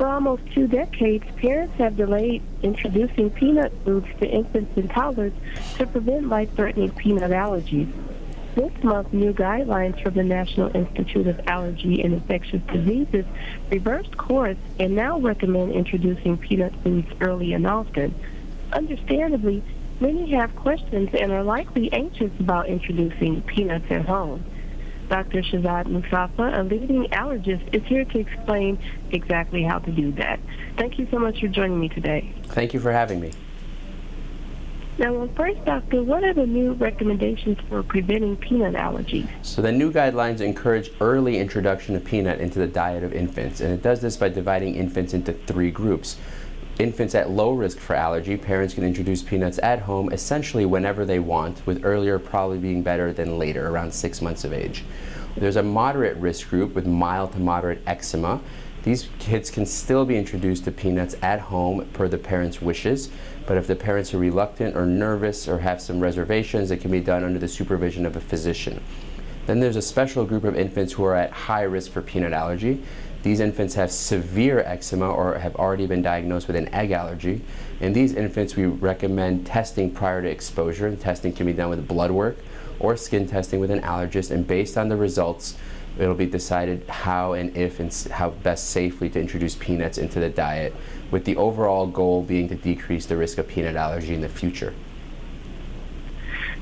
For almost 2 decades, parents have delayed introducing peanut foods to infants and toddlers to prevent life-threatening peanut allergies. This month, new guidelines from the National Institute of Allergy and Infectious Diseases reversed course and now recommend introducing peanut foods early and often. Understandably, many have questions and are likely anxious about introducing peanuts at home. Dr. Shahzad Mustafa, a leading allergist, is here to explain exactly how to do that. Thank you so much for joining me today. Thank you for having me. Now, first, doctor, what are the new recommendations for preventing peanut allergies? So the new guidelines encourage early introduction of peanut into the diet of infants, and it does this by dividing infants into 3 groups. Infants at low risk for allergy, parents can introduce peanuts at home essentially whenever they want, with earlier probably being better than later, around 6 months of age. There's a moderate risk group with mild to moderate eczema. These kids can still be introduced to peanuts at home per the parents' wishes, but if the parents are reluctant or nervous or have some reservations, it can be done under the supervision of a physician. Then there's a special group of infants who are at high risk for peanut allergy. These infants have severe eczema or have already been diagnosed with an egg allergy. In these infants, we recommend testing prior to exposure, and testing can be done with blood work or skin testing with an allergist, and based on the results, it'll be decided how and if and how best safely to introduce peanuts into the diet, with the overall goal being to decrease the risk of peanut allergy in the future.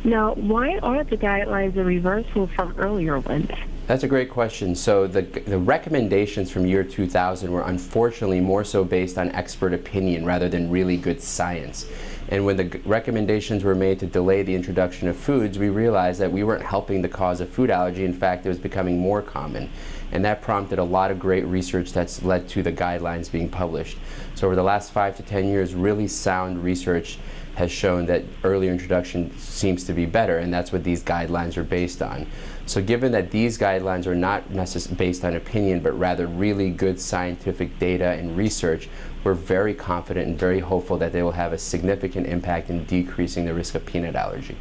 Now, why are the guidelines a reversal from earlier ones? That's a great question. So the recommendations from year 2000 were unfortunately more so based on expert opinion rather than really good science. And when the recommendations were made to delay the introduction of foods, we realized that we weren't helping the cause of food allergy. In fact, it was becoming more common. And that prompted a lot of great research that's led to the guidelines being published. So over the last 5 to 10 years, really sound research has shown that earlier introduction seems to be better, and that's what these guidelines are based on. So given that these guidelines are not necessarily based on opinion, but rather really good scientific data and research, we're very confident and very hopeful that they will have a significant impact in decreasing the risk of peanut allergy.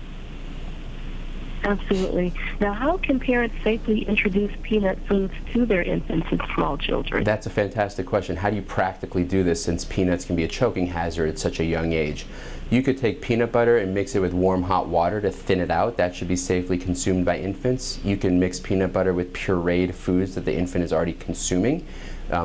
Absolutely. Now, how can parents safely introduce peanut foods to their infants and small children? That's a fantastic question. How do you practically do this, since peanuts can be a choking hazard at such a young age? You could take peanut butter and mix it with warm hot water to thin it out. That should be safely consumed by infants. You can mix peanut butter with pureed foods that the infant is already consuming,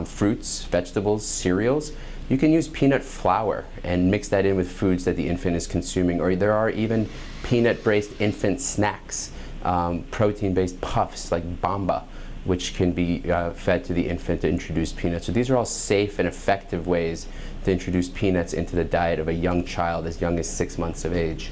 fruits, vegetables, cereals. You can use peanut flour and mix that in with foods that the infant is consuming, or there are even peanut-based infant snacks, protein-based puffs like Bamba, which can be fed to the infant to introduce peanuts. So these are all safe and effective ways to introduce peanuts into the diet of a young child as young as 6 months of age.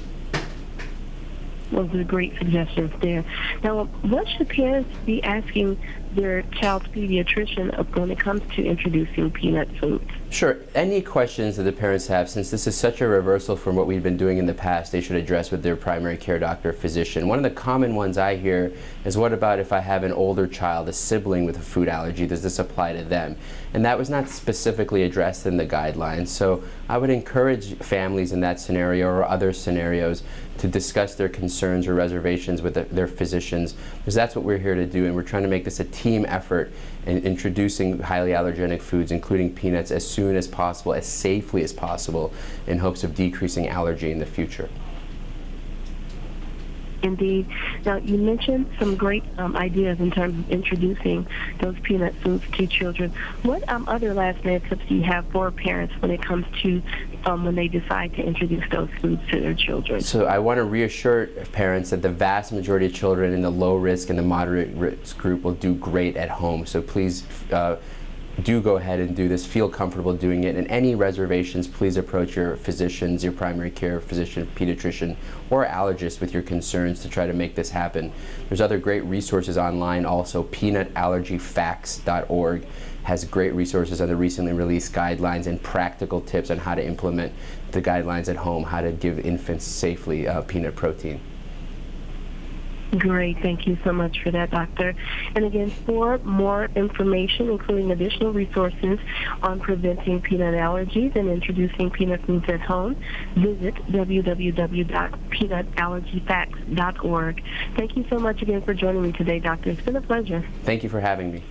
Those are great suggestions there. Now, what should parents be asking their child's pediatrician when it comes to introducing peanut foods? Sure. Any questions that the parents have, since this is such a reversal from what we've been doing in the past, they should address with their primary care doctor or physician. One of the common ones I hear is, what about if I have an older child, a sibling with a food allergy, does this apply to them? And that was not specifically addressed in the guidelines. So I would encourage families in that scenario or other scenarios to discuss their concerns or reservations with their physicians, because that's what we're here to do, and we're trying to make this a team effort in introducing highly allergenic foods, including peanuts, as soon as possible, as safely as possible, in hopes of decreasing allergy in the future. Indeed. Now, you mentioned some great ideas in terms of introducing those peanut foods to children. What other last-minute tips do you have for parents when it comes to when they decide to introduce those foods to their children? So I want to reassure parents that the vast majority of children in the low risk and the moderate risk group will do great at home. So please do go ahead and do this. Feel comfortable doing it. And any reservations, please approach your physicians, your primary care physician, pediatrician, or allergist with your concerns to try to make this happen. There's other great resources online also. peanutallergyfacts.org has great resources on the recently released guidelines and practical tips on how to implement the guidelines at home, how to give infants safely peanut protein. Great. Thank you so much for that, Doctor. And again, for more information, including additional resources on preventing peanut allergies and introducing peanut foods at home, visit www.peanutallergyfacts.org. Thank you so much again for joining me today, Doctor. It's been a pleasure. Thank you for having me.